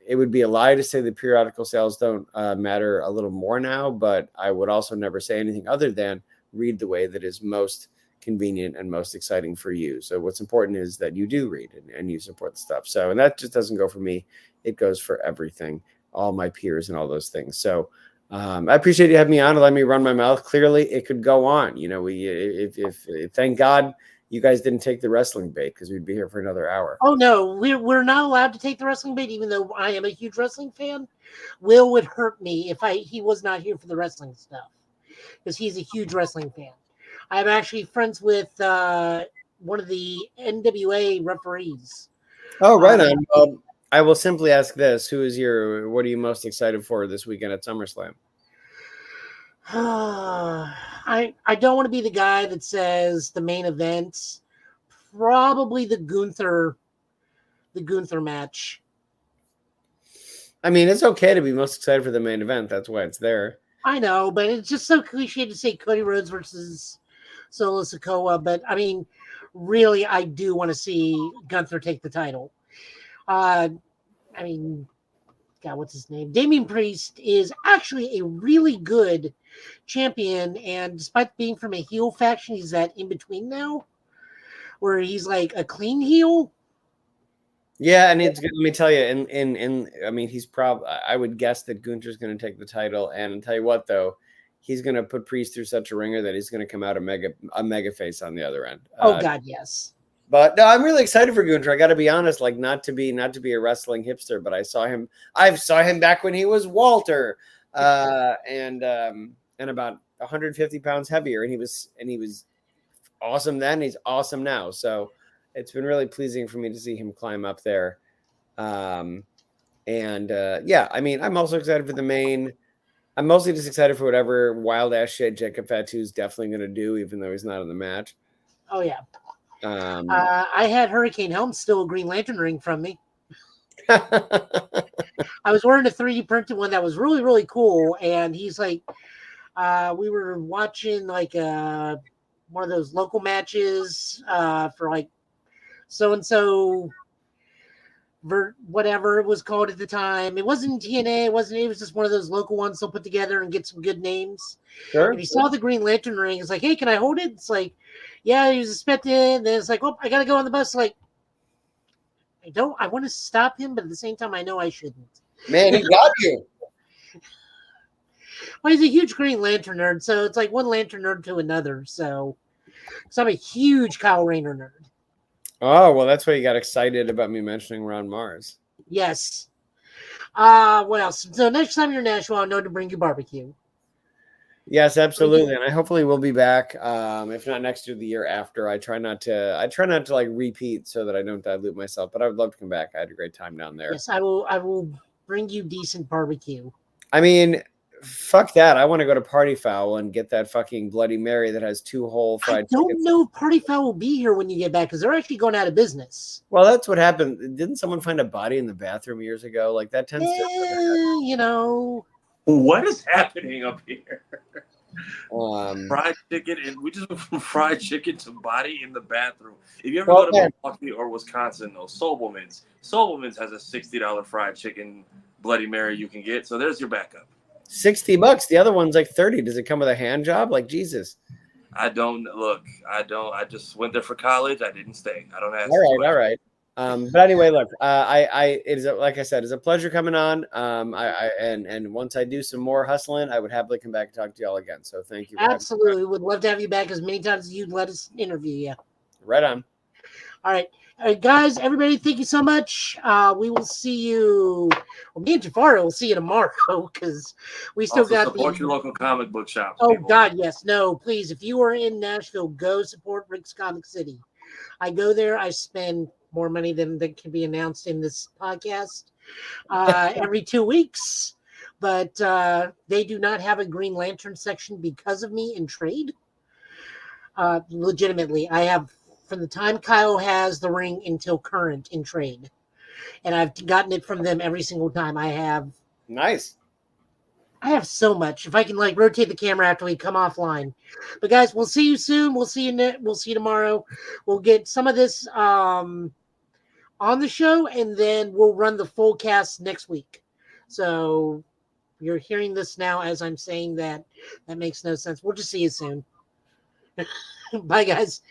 It would be a lie to say the periodical sales don't matter a little more now, but I would also never say anything other than read the way that is most convenient and most exciting for you. So what's important is that you do read and you support the stuff. So, and that just doesn't go for me. It goes for everything, all my peers and all those things. So I appreciate you having me on and letting me run my mouth. Clearly it could go on. You know, if thank God you guys didn't take the wrestling bait, because we'd be here for another hour. Oh no, we're not allowed to take the wrestling bait, even though I am a huge wrestling fan. Will would hurt me if he was not here for the wrestling stuff, because he's a huge wrestling fan. I'm actually friends with one of the NWA referees. Oh, right on. Well, I will simply ask this: what are you most excited for this weekend at SummerSlam? I don't want to be the guy that says the main event. Probably the Gunther match. I mean, it's okay to be most excited for the main event. That's why it's there. I know, but it's just so cliche to say Cody Rhodes versus Solo Sikoa. But I mean, really, I do want to see Gunther take the title. I mean, God, what's his name? Damian Priest is actually a really good champion, and despite being from a heel faction, he's that in between now, where he's like a clean heel. Yeah, and it's let me tell you, in I mean, I would guess that Gunther's going to take the title, and I'll tell you what though, he's going to put Priest through such a ringer that he's going to come out a mega face on the other end. Oh God, yes. But no, I'm really excited for Gunther. I got to be honest, like not to be a wrestling hipster, but I saw him back when he was Walter, and about 150 pounds heavier, and he was awesome then. He's awesome now. So it's been really pleasing for me to see him climb up there. Yeah, I mean, I'm also excited for the main. I'm mostly just excited for whatever wild ass shit Jacob Fatu's definitely going to do, even though he's not in the match. Oh yeah. I had Hurricane Helm steal a Green Lantern ring from me. I was wearing a 3D printed one that was really, really cool. And he's like, we were watching like one of those local matches for like so-and-so whatever it was called at the time. It wasn't TNA. It was just one of those local ones they'll put together and get some good names. Sure. And he saw the Green Lantern ring. It's like, hey, can I hold it? It's like, yeah, he was expecting it. And then it's like, oh, I got to go on the bus. Like, I want to stop him, but at the same time, I know I shouldn't. Man, he got you. Well, he's a huge Green Lantern nerd. So it's like one Lantern nerd to another. So I'm a huge Kyle Rayner nerd. Oh, well, that's why you got excited about me mentioning Ron Mars. Yes. What else? So next time you're in Nashville, I know to bring you barbecue. Yes, absolutely. And I hopefully will be back. If not next year, the year after. I try not to like repeat so that I don't dilute myself, but I would love to come back. I had a great time down there. Yes, I will bring you decent barbecue. I mean, fuck that. I want to go to Party Foul and get that fucking Bloody Mary that has 2 whole I fried don't chickens. know if Party Foul will be here when you get back because they're actually going out of business. Well, that's what happened. Didn't someone find a body in the bathroom years ago? Like that tends to. You know. What is happening up here? Um, Fried chicken, and we just went from fried chicken to body in the bathroom. If you ever Well, go to man. Milwaukee or Wisconsin, though, Sobelman's has a $60 fried chicken Bloody Mary you can get. So there's your backup. $60. The other one's like 30. Does it come with a hand job? Like Jesus. I just went there for college. I didn't stay. I don't ask. All right. But anyway, look, it is like I said, it's a pleasure coming on. And once I do some more hustling, I would happily come back and talk to y'all again. So thank you. Absolutely. Would love to have you back as many times as you'd let us interview you. Right on. All right. All right, guys, everybody, thank you so much. We will see you. Well, me and Tafari will see you tomorrow because we still Also got support your local comic book shops. Oh, people. God, yes. No, please. If you are in Nashville, go support Rick's Comic City. I go there. I spend more money than can be announced in this podcast every 2 weeks. But they do not have a Green Lantern section because of me in trade. Legitimately, I have from the time Kyle has the ring until current in trade. And I've gotten it from them every single time. I have so much. If I can like rotate the camera after we come offline. But guys, we'll see you soon. We'll see you tomorrow. We'll get some of this on the show, and then we'll run the full cast next week. So you're hearing this now as I'm saying that. That makes no sense. We'll just see you soon. Bye, guys.